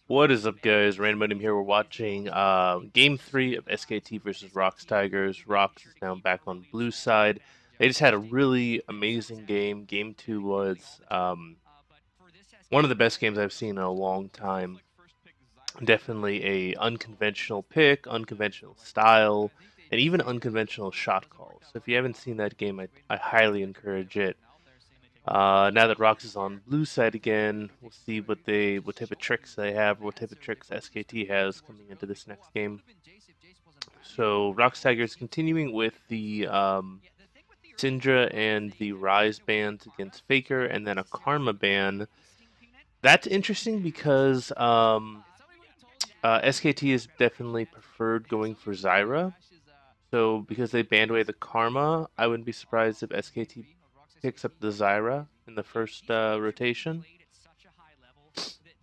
What is up, guys? Random Item here. We're watching Game 3 of SKT versus Rox Tigers. Rox is now back on blue side. They just had a really amazing game. Game 2 was one of the best games I've seen in a long time. Definitely a unconventional pick, unconventional style, and even unconventional shot calls. So if you haven't seen that game, I highly encourage it. Now that Rox is on blue side again, we'll see what type of tricks they have, what type of tricks SKT has coming into this next game. So Rox Tigers continuing with the Syndra and the Rise bans against Faker, and then a Karma ban. That's interesting because SKT is definitely preferred going for Zyra. So because they banned away the Karma, I wouldn't be surprised if SKT picks up the Zyra in the first rotation.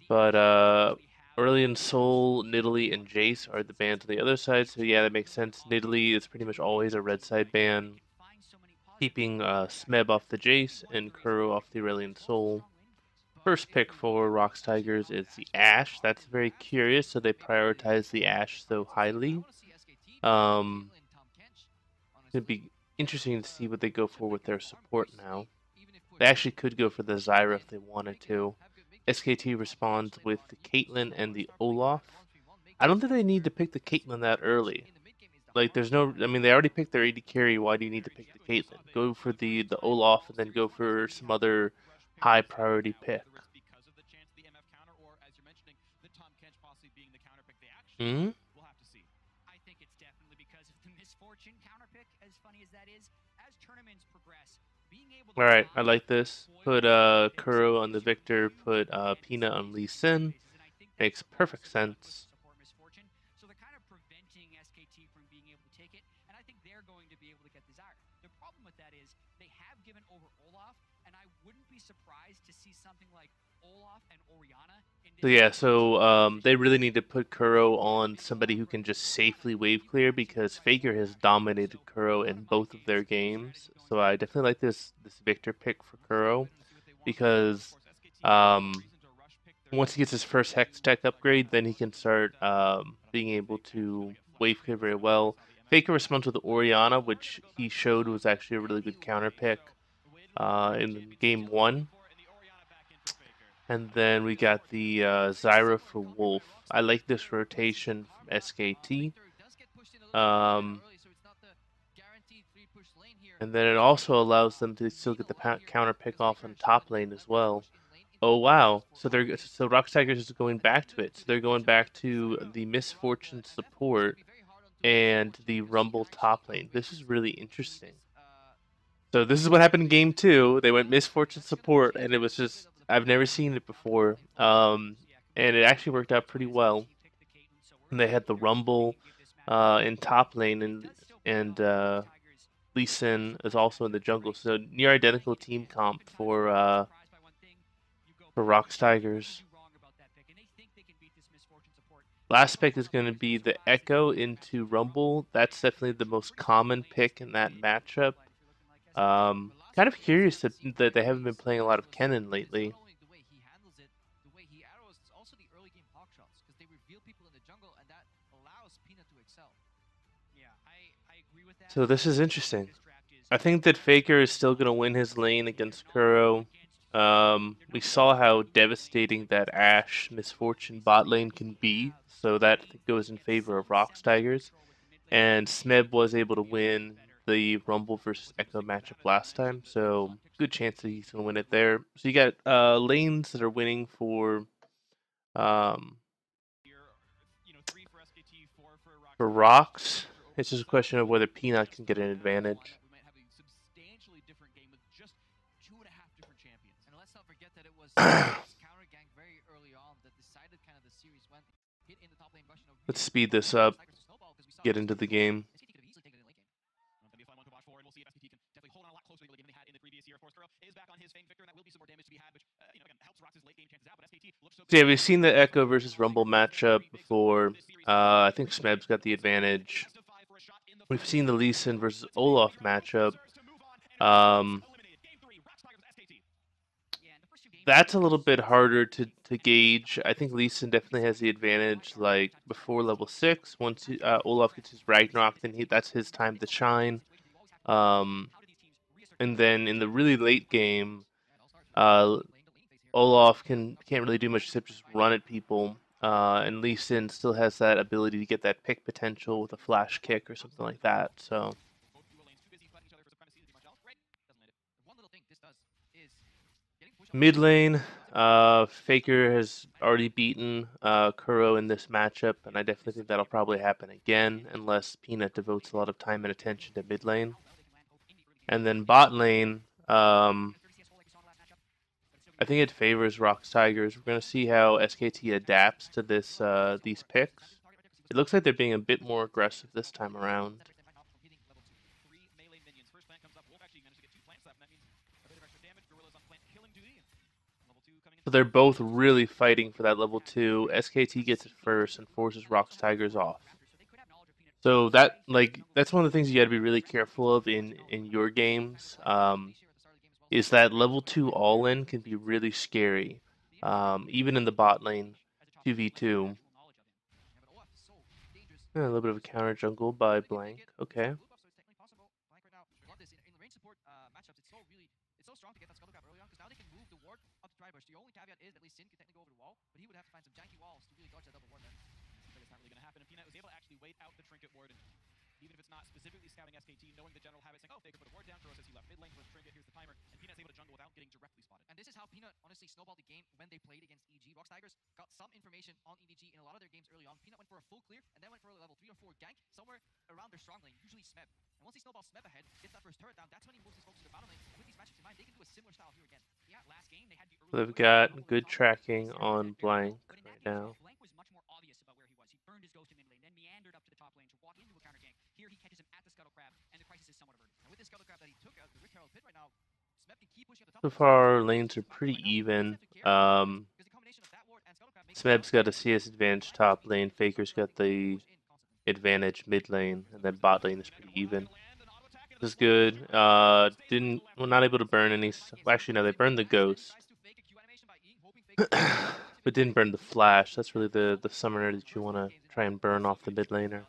But Aurelion Sol, Nidalee, and Jace are the bans on the other side, so yeah, that makes sense. Nidalee is pretty much always a red side ban, keeping Smeb off the Jace and Kuro off the Aurelion Sol. First pick for Rox Tigers is the Ashe. That's very curious, so they prioritize the Ashe so highly. It'd be interesting to see what they go for with their support now. They actually could go for the Zyra if they wanted to. SKT responds with the Caitlyn and the Olaf. I don't think they need to pick the Caitlyn that early. Like, there's no. I mean, they already picked their AD carry. Why do you need to pick the Caitlyn? Go for the Olaf and then go for some other high priority pick. Hmm? Alright, I like this. Put Kuro on the Victor, put Peanut on Lee Sin. Makes perfect sense. So yeah, they really need to put Kuro on somebody who can just safely wave clear because Faker has dominated Kuro in both of their games. So I definitely like this Victor pick for Kuro because once he gets his first Hex Tech upgrade, then he can start being able to wave clear very well. Faker responds with Orianna, which he showed was actually a really good counter pick in game 1. And then we got the Zyra for Wolf. I like this rotation from SKT. And then it also allows them to still get the counter pick off on top lane as well. Oh wow! So Rox Tigers is going back to it. So they're going back to the Misfortune support and the Rumble top lane. This is really interesting. So this is what happened in game 2. They went Misfortune support, and it was just I've never seen it before. And it actually worked out pretty well. And they had the Rumble in top lane, and Lee Sin is also in the jungle. So near identical team comp for Rox Tigers. Last pick is going to be the Echo into Rumble. That's definitely the most common pick in that matchup. Kind of curious that they haven't been playing a lot of Kennen lately. So this is interesting. I think that Faker is still going to win his lane against Kuro. We saw how devastating that Ashe Misfortune bot lane can be, so that goes in favor of Rox Tigers. And Smeb was able to win the Rumble versus Echo matchup last time, so good chance that he's going to win it there. So you got lanes that are winning for Rox. It's just a question of whether Peanut can get an advantage. Let's speed this up. Get into the game. So yeah, we've seen the Echo versus Rumble matchup before. I think Smeb's got the advantage. We've seen the Lee Sin versus Olaf matchup. That's a little bit harder to gauge. I think Lee Sin definitely has the advantage. Like before level 6, once Olaf gets his Ragnarok, then that's his time to shine. Um, and then in the really late game, uh, Olaf can't really do much except just run at people. And Lee Sin still has that ability to get that pick potential with a flash kick or something like that. So mid lane, Faker has already beaten Kuro in this matchup, and I definitely think that'll probably happen again unless Peanut devotes a lot of time and attention to mid lane. And then bot lane, I think it favors Rox Tigers. We're going to see how SKT adapts to these picks. It looks like they're being a bit more aggressive this time around. So they're both really fighting for that level 2. SKT gets it first and forces Rox Tigers off. So that's one of the things you got to be really careful of in your games. Is that level 2 all-in can be really scary. Even in the bot lane, 2v2. A little bit of a counter jungle by Blank. Okay. They've got good tracking on Blank right now. So far, lanes are pretty even. Smeb's got a CS advantage top lane. Faker's got the advantage mid lane, and then bot lane is pretty even. This is good. We're not able to burn any. Well, actually, no, they burned the ghost, but didn't burn the flash. That's really the summoner that you want to try and burn off the mid laner.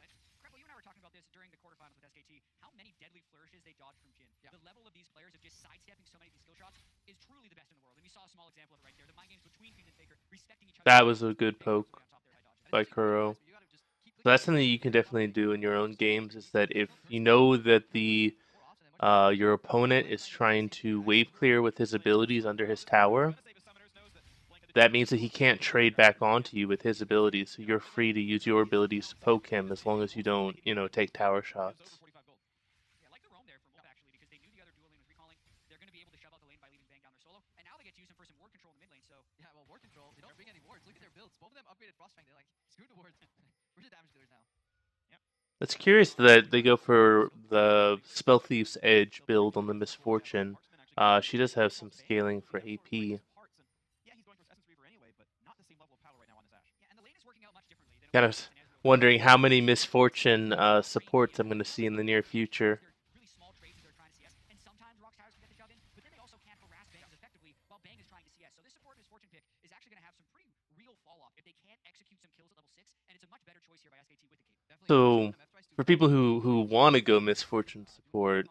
That was a good poke by Kuro. So that's something you can definitely do in your own games. Is that if you know that your opponent is trying to wave clear with his abilities under his tower, that means that he can't trade back onto you with his abilities. So you're free to use your abilities to poke him as long as you don't, take tower shots. It's curious that they go for the Spell Thief's Edge build on the Misfortune. She does have some scaling for AP. Kind of wondering how many Misfortune supports I'm going to see in the near future. So, for people who want to go Misfortune support,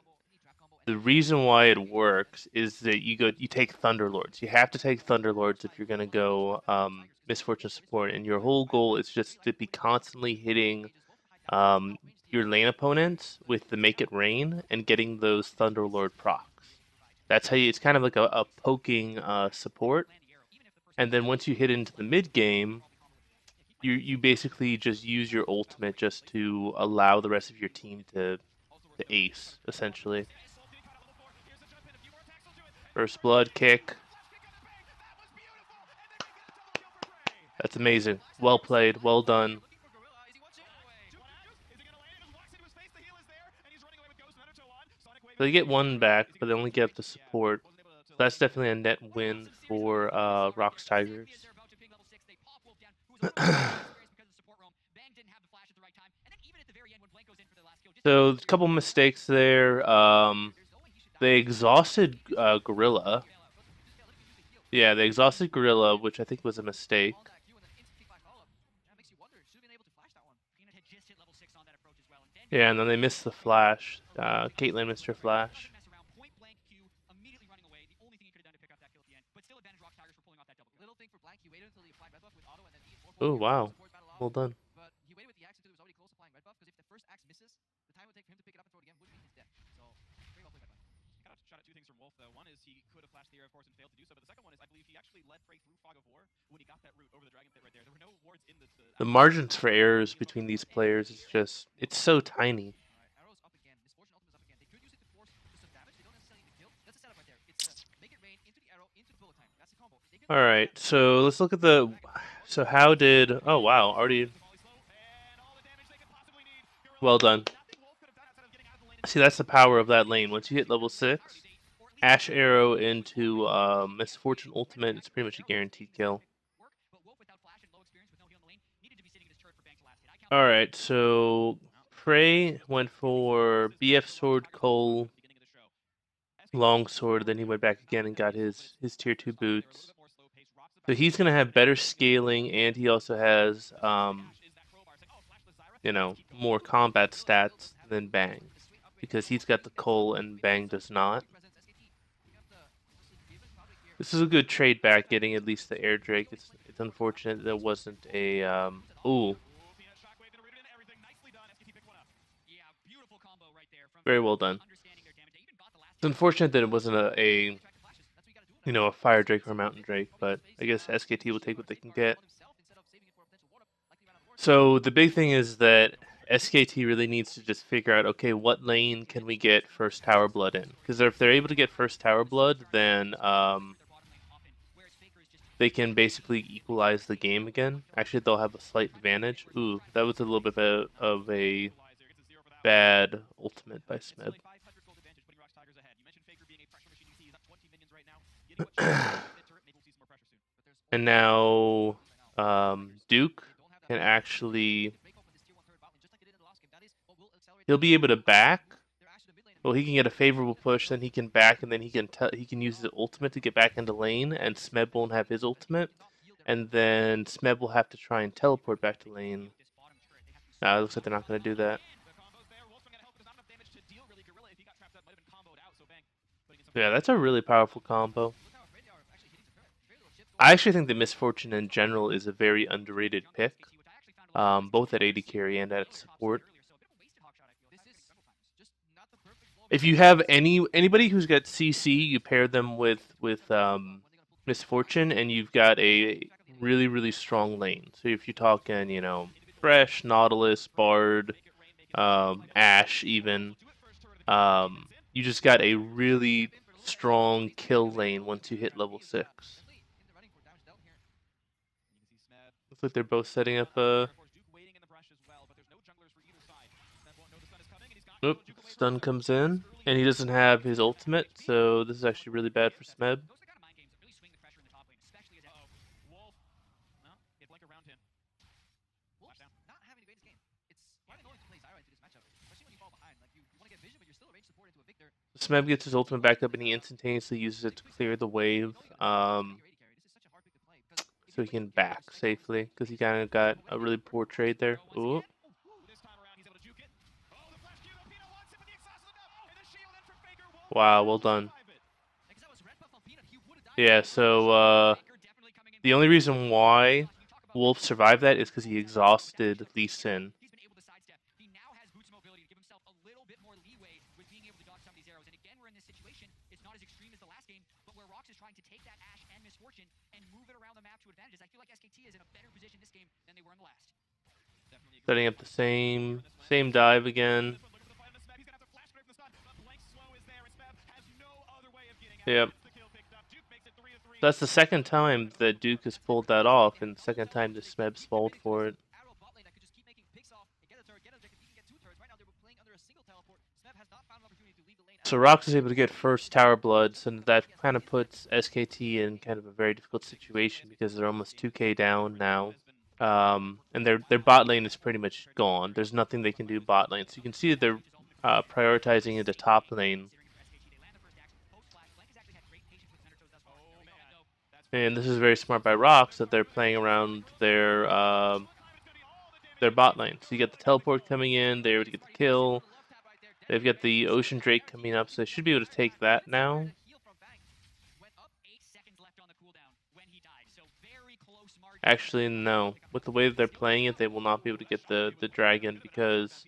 the reason why it works is that you take Thunderlords. You have to take Thunderlords if you're gonna go Misfortune support, and your whole goal is just to be constantly hitting um, your lane opponents with the Make It Rain and getting those Thunderlord procs. That's how it's kind of like a poking support. And then once you hit into the mid game, you basically just use your ultimate just to allow the rest of your team to ace, essentially. First blood kick. That's amazing. Well played. Well done. So they get one back, but they only get the support. So that's definitely a net win for Rox Tigers. So a couple mistakes there. They exhausted Gorilla. Yeah, they exhausted Gorilla, which I think was a mistake. Yeah, and then they missed the flash. Caitlyn missed her flash. Oh, wow. Well done. The margins for errors between these players is just, it's so tiny. All right, so let's look at the. So how did? Oh wow, already. Well done. See, that's the power of that lane. Once you hit level 6, Ash Arrow into Misfortune Ultimate, it's pretty much a guaranteed kill. All right, so Prey went for BF Sword, Cole, Longsword, then he went back again and got his tier 2 boots. So he's going to have better scaling, and he also has, more combat stats than Bang. Because he's got the Cole and Bang does not. This is a good trade back, getting at least the Air Drake. It's unfortunate there wasn't a, ooh. Very well done. It's unfortunate that it wasn't a Fire Drake or a Mountain Drake, but I guess SKT will take what they can get. So the big thing is that SKT really needs to just figure out, okay, what lane can we get first Tower Blood in? Because if they're able to get first Tower Blood, then they can basically equalize the game again. Actually, they'll have a slight advantage. Ooh, that was a little bit of a bad ultimate by Smeb. And now Duke can actually... He'll be able to back. Well, he can get a favorable push, then he can back, and then he can use his ultimate to get back into lane, and Smeb won't have his ultimate. And then Smeb will have to try and teleport back to lane. Nah, it looks like they're not going to do that. Yeah, that's a really powerful combo. I actually think that Misfortune in general is a very underrated pick, both at AD carry and at support. If you have anybody who's got CC, you pair them with Misfortune, and you've got a really strong lane. So if you're talking, Fresh, Nautilus, Bard, Ash, even, you just got a really strong kill lane once you hit level 6. Looks like they're both setting up a... Oop, stun comes in, and he doesn't have his ultimate, so this is actually really bad for Smeb. Smeb gets his ultimate back up, and he instantaneously uses it to clear the wave, so he can back safely, because he kind of got a really poor trade there. Ooh. Wow, well done. Yeah, so the only reason why Wolf survived that is because he exhausted Lee Sin. Setting up the same dive again. Yep. That's the second time that Duke has pulled that off, and the second time the Smeb's falled for it. So Rox is able to get first Tower Blood, so that kind of puts SKT in kind of a very difficult situation because they're almost 2k down now. And their bot lane is pretty much gone. There's nothing they can do bot lane. So you can see that they're prioritizing into top lane. And this is very smart by Rox that they're playing around their bot lane. So you get the teleport coming in, they're able to get the kill. They've got the Ocean Drake coming up, so they should be able to take that now. Actually, no. With the way that they're playing it, they will not be able to get the dragon because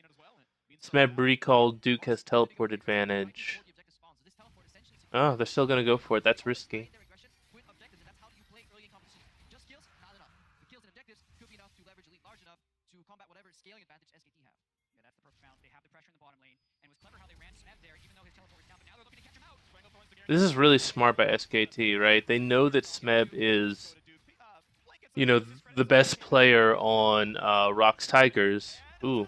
Smeb recalled Duke has teleport advantage. Oh, they're still going to go for it. That's risky. This is really smart by SKT, right? They know that Smeb is, you know, the best player on Rox Tigers. Ooh.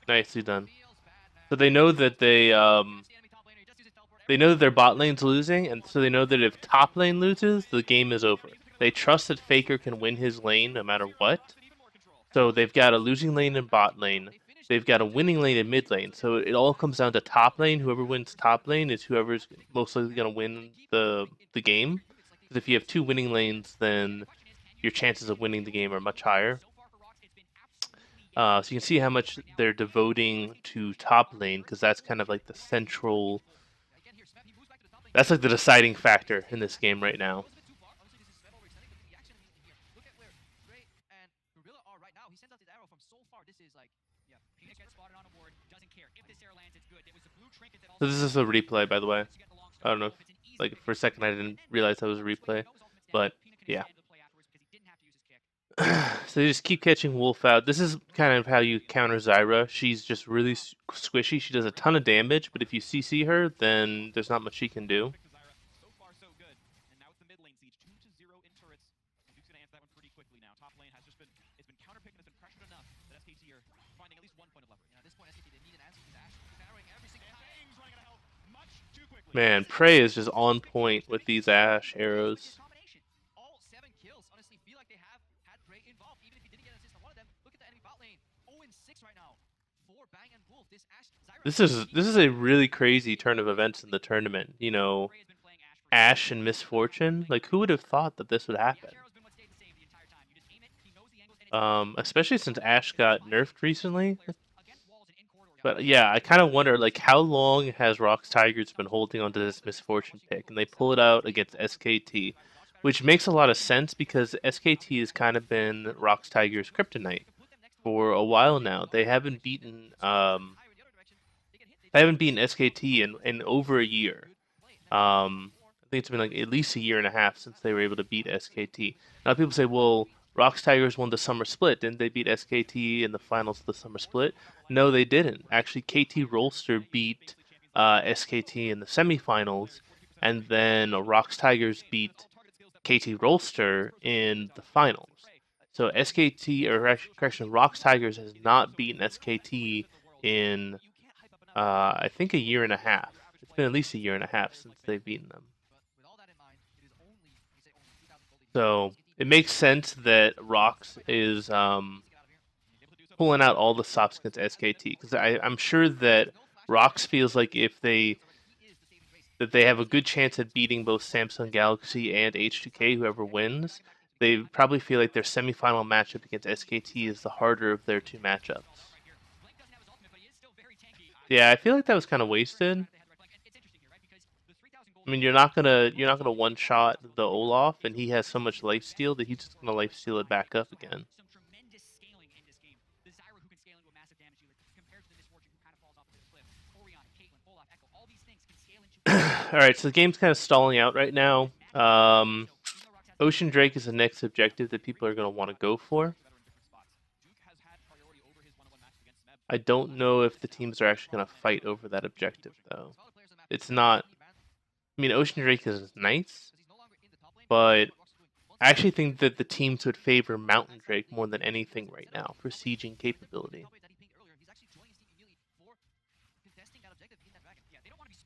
Nicely done. So they know that they know that their bot lane's losing, and so they know that if top lane loses, the game is over. They trust that Faker can win his lane no matter what. So they've got a losing lane in bot lane. They've got a winning lane in mid lane. So it all comes down to top lane. Whoever wins top lane is whoever's most likely going to win the game. Because if you have two winning lanes, then your chances of winning the game are much higher. So you can see how much they're devoting to top lane because that's kind of like the central. That's like the deciding factor in this game right now. So this is a replay, by the way. I don't know, like for a second I didn't realize that was a replay, but yeah. So they just keep catching Wolf out. This is kind of how you counter Zyra. She's just really squishy. She does a ton of damage, but if you CC her, then there's not much she can do. Man, Prey is just on point with these Ashe arrows. This is a really crazy turn of events in the tournament. You know, Ashe and Misfortune. Like, who would have thought that this would happen? Especially since Ashe got nerfed recently. But yeah, I kind of wonder, like, how long has Rox Tigers been holding onto this Misfortune pick? And they pull it out against SKT, which makes a lot of sense because SKT has kind of been Rox Tigers' kryptonite for a while now. They haven't beaten SKT in over a year. I think it's been like at least a year and a half since they were able to beat SKT. Now people say, well, Rox Tigers won the summer split. Didn't they beat SKT in the finals of the summer split? No, they didn't. Actually, KT Rolster beat SKT in the semifinals, and then Rox Tigers beat KT Rolster in the finals. So SKT, or correction, Rox Tigers has not beaten SKT in I think a year and a half. It's been at least a year and a half since they've beaten them. So it makes sense that Rox is pulling out all the stops against SKT because I'm sure that Rox feels like if they have a good chance at beating both Samsung Galaxy and H2K, whoever wins, they probably feel like their semifinal matchup against SKT is the harder of their two matchups. Yeah, I feel like that was kind of wasted. I mean, you're not gonna one shot the Olaf, and he has so much lifesteal that he's just gonna lifesteal it back up again. All right, so the game's kind of stalling out right now. Ocean Drake is the next objective that people are gonna want to go for. I don't know if the teams are actually gonna fight over that objective though. It's not. I mean, Ocean Drake is nice, but I actually think that the teams would favor Mountain Drake more than anything right now for sieging capability.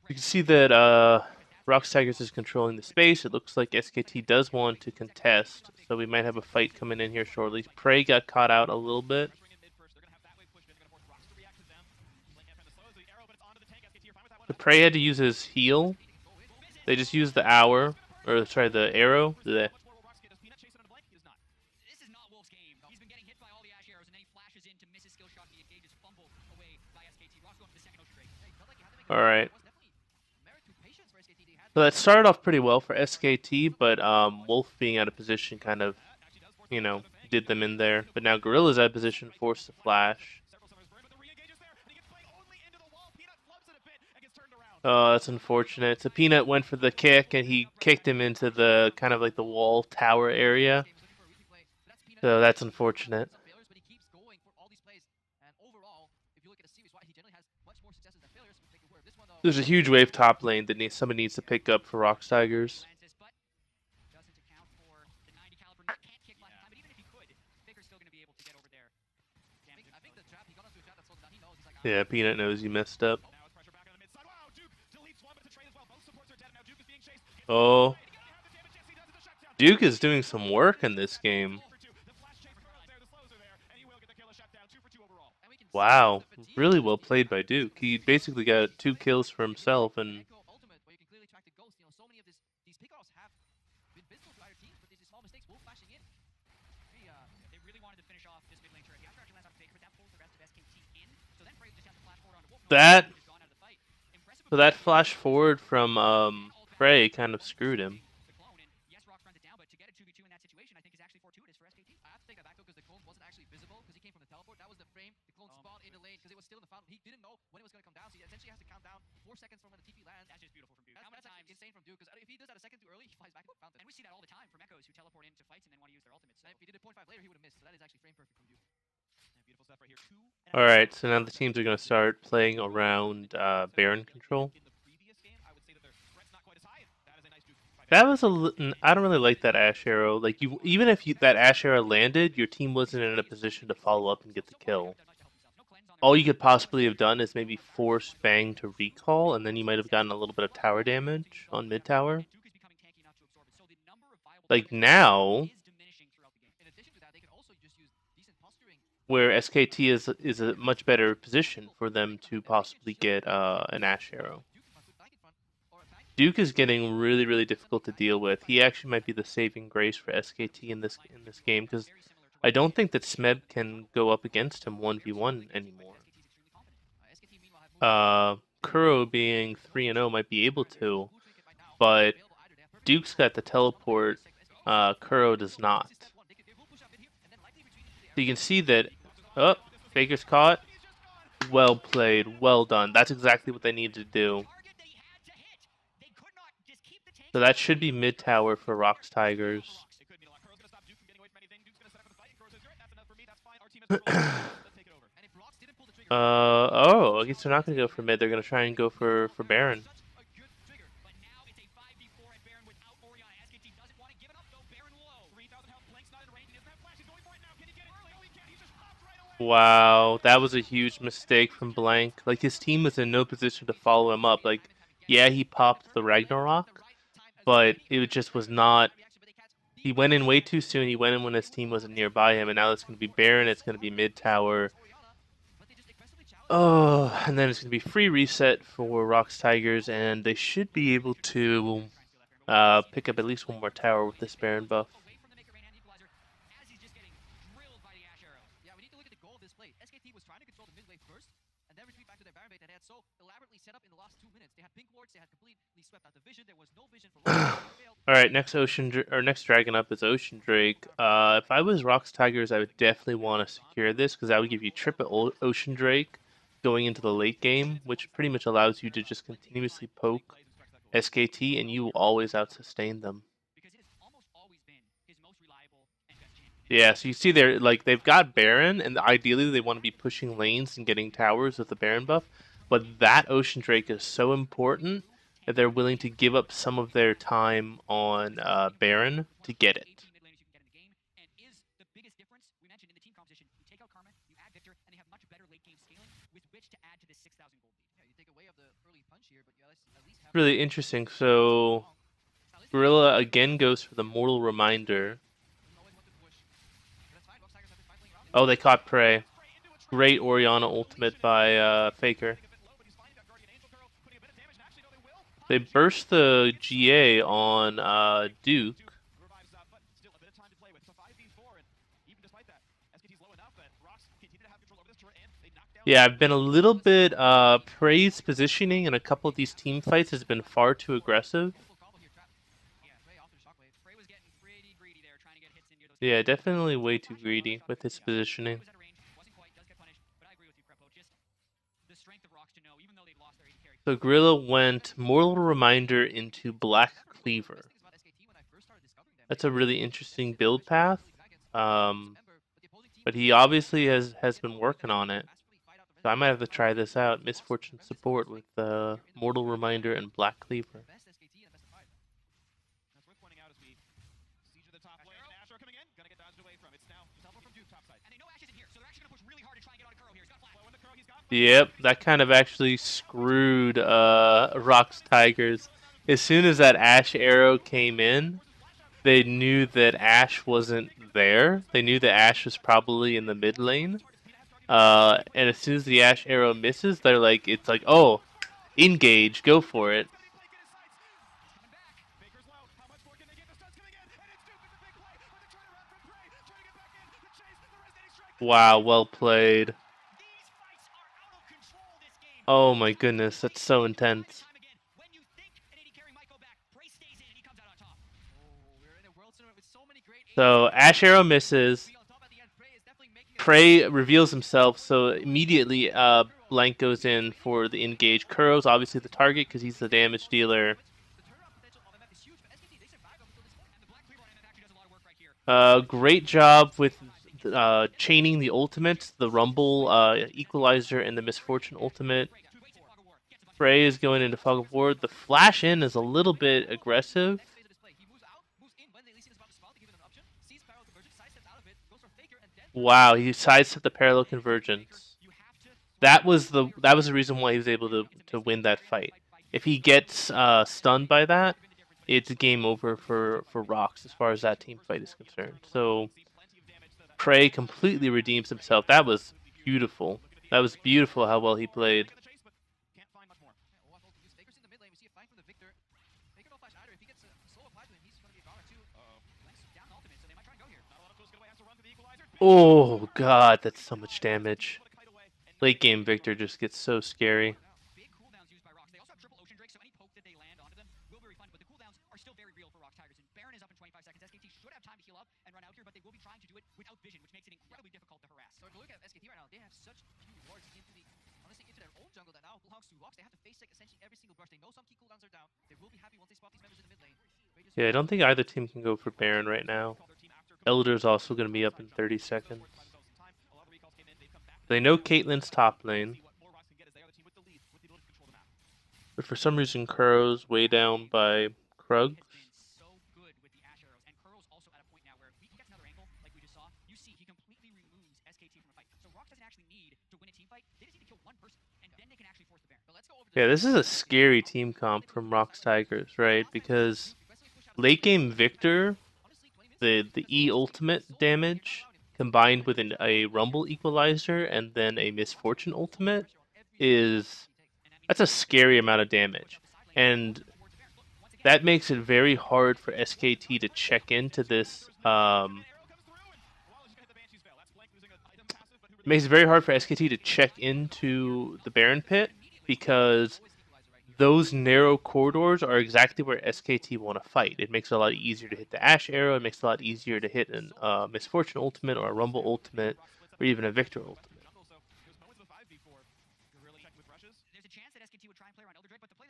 You can see that Rox Tigers is controlling the space. It looks like SKT does want to contest, so we might have a fight coming in here shortly. Prey got caught out a little bit. The Prey had to use his heal. They just used the hour. Or sorry, the arrow. All right. So that started off pretty well for SKT, but Wolf being out of position kind of, did them in there. But now Gorilla's out of position, forced to flash. Oh, that's unfortunate. So Peanut went for the kick, and he kicked him into the kind of like the wall tower area. So that's unfortunate. There's a huge wave top lane that somebody needs to pick up for Rox Tigers. Yeah, Peanut knows he messed up. Oh. Duke is doing some work in this game. Wow, really well played by Duke. He basically got 2 kills for himself and that so that flash forward from Frey kind of screwed him. Alright, so now the teams are going to start playing around Baron control. That was I don't really like that Ash arrow. Like even if that Ash arrow landed, your team wasn't in a position to follow up and get the kill. All you could possibly have done is maybe force Bang to recall, and then you might have gotten a little bit of tower damage on mid tower. Like now, where SKT is a much better position for them to possibly get an Ash arrow. Duke is getting really, really difficult to deal with. He actually might be the saving grace for SKT in this game because I don't think that Smeb can go up against him 1v1 anymore. Kuro being 3-0 might be able to, but Duke's got the teleport. Kuro does not. So you can see that. Oh, Faker's caught. Well played. Well done. That's exactly what they needed to do. So that should be mid tower for Rox Tigers. Oh, I guess they're not going to go for mid. They're going to try and go for Baron. Wow, that was a huge mistake from Blank. Like, his team was in no position to follow him up. Like, yeah, he popped the Ragnarok, but it just was not... He went in way too soon. He went in when his team wasn't nearby him, and now it's going to be Baron, it's going to be mid-tower. Oh, and then it's going to be free reset for Rox Tigers, and they should be able to pick up at least one more tower with this Baron buff. All right, next dragon up is Ocean Drake. If I was Rox Tigers, I would definitely want to secure this because that would give you triple Ocean Drake going into the late game, which pretty much allows you to just continuously poke SKT and you will always out-sustain them. Yeah, so you see there, like, they've got Baron, and ideally they want to be pushing lanes and getting towers with the Baron buff, but that Ocean Drake is so important that they're willing to give up some of their time on Baron to get it. Really interesting. So Gorilla again goes for the Mortal Reminder. Oh, they caught prey. Great Orianna ultimate by Faker. They burst the GA on Duke. Yeah, I've been a little bit Prey's positioning in a couple of these team fights has been far too aggressive. Yeah, definitely way too greedy with his positioning. So Gorilla went Mortal Reminder into Black Cleaver. That's a really interesting build path. But he obviously has been working on it. So I might have to try this out. Misfortune Support with Mortal Reminder and Black Cleaver. Yep, that kind of actually screwed Rox Tigers. As soon as that Ash arrow came in, they knew that Ash wasn't there. They knew that Ash was probably in the mid lane. And as soon as the Ash arrow misses, they're like, it's like, oh, engage, go for it. Wow, well played. Oh my goodness, that's so intense. So Ash arrow misses. Prey reveals himself, so immediately Blank goes in for the engage. Kuro's obviously the target because he's the damage dealer. Great job with chaining the ultimates, the Rumble Equalizer and the Misfortune ultimate. Prey is going into Fog of War. The flash in is a little bit aggressive. Wow, he sidestepped the parallel convergence. That was the reason why he was able to win that fight. If he gets stunned by that, it's game over for Rox as far as that team fight is concerned. So Prey completely redeems himself. That was beautiful. That was beautiful how well he played. Oh god, that's so much damage. Late game Victor just gets so scary. Yeah, I don't think either team can go for Baron right now. Elder's also going to be up in 30 seconds. They know Caitlyn's top lane. But for some reason, Kuro's way down by Krug. Yeah, this is a scary team comp from Rox Tigers, right? Because late game Victor, the E ultimate damage combined with a Rumble equalizer and then a Misfortune ultimate that's a scary amount of damage. And that makes it very hard for SKT to check into this. It makes it very hard for SKT to check into the Baron Pit because those narrow corridors are exactly where SKT want to fight. It makes it a lot easier to hit the Ash arrow. It makes it a lot easier to hit a Misfortune ultimate or a Rumble ultimate or even a Victor ultimate.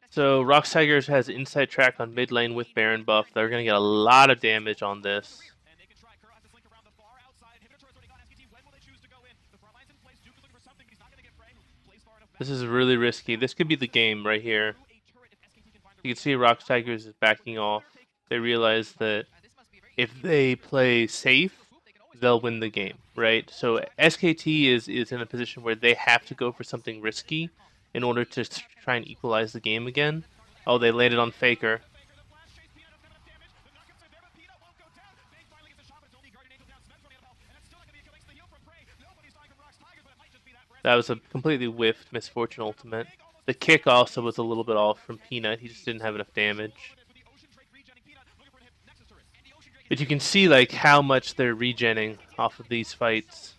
So Rox Tigers has inside track on mid lane with Baron buff. They're going to get a lot of damage on this. This is really risky. This could be the game right here. You can see Rox Tigers is backing off. They realize that if they play safe, they'll win the game, right? So SKT is in a position where they have to go for something risky in order to try and equalize the game again. Oh, they landed on Faker. That was a completely whiffed Misfortune ultimate. The kick also was a little bit off from Peanut. He just didn't have enough damage. But you can see like how much they're regenning off of these fights.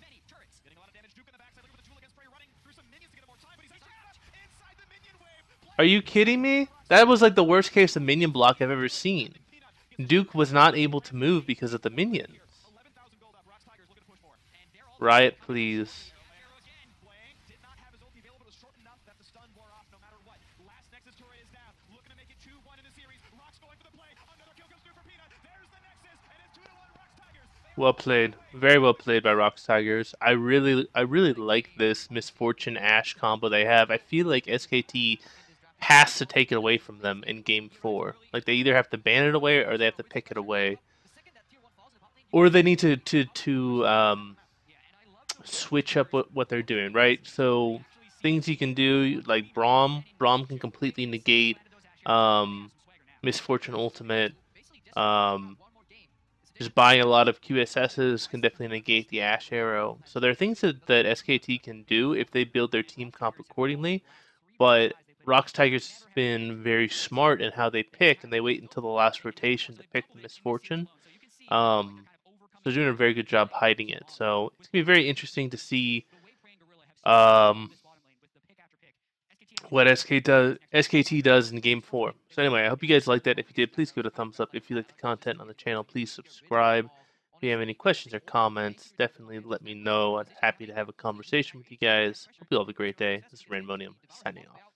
Are you kidding me? That was like the worst case of minion block I've ever seen. Duke was not able to move because of the minions. Riot, please. Well played. Very well played by Rox Tigers. I really like this Misfortune Ash combo they have. I feel like SKT has to take it away from them in game 4. Like they either have to ban it away or they have to pick it away. Or they need to switch up what they're doing, right? So things you can do like Braum can completely negate Misfortune Ultimate. Um, just buying a lot of QSSs can definitely negate the Ash Arrow. So there are things that SKT can do if they build their team comp accordingly. But Rox Tigers has been very smart in how they pick, and they wait until the last rotation to pick the Misfortune. So they're doing a very good job hiding it. So it's gonna be very interesting to see what SKT does in Game 4. So anyway, I hope you guys liked that. If you did, please give it a thumbs up. If you like the content on the channel, please subscribe. If you have any questions or comments, definitely let me know. I'm happy to have a conversation with you guys. Hope you all have a great day. This is Rainbonium signing off.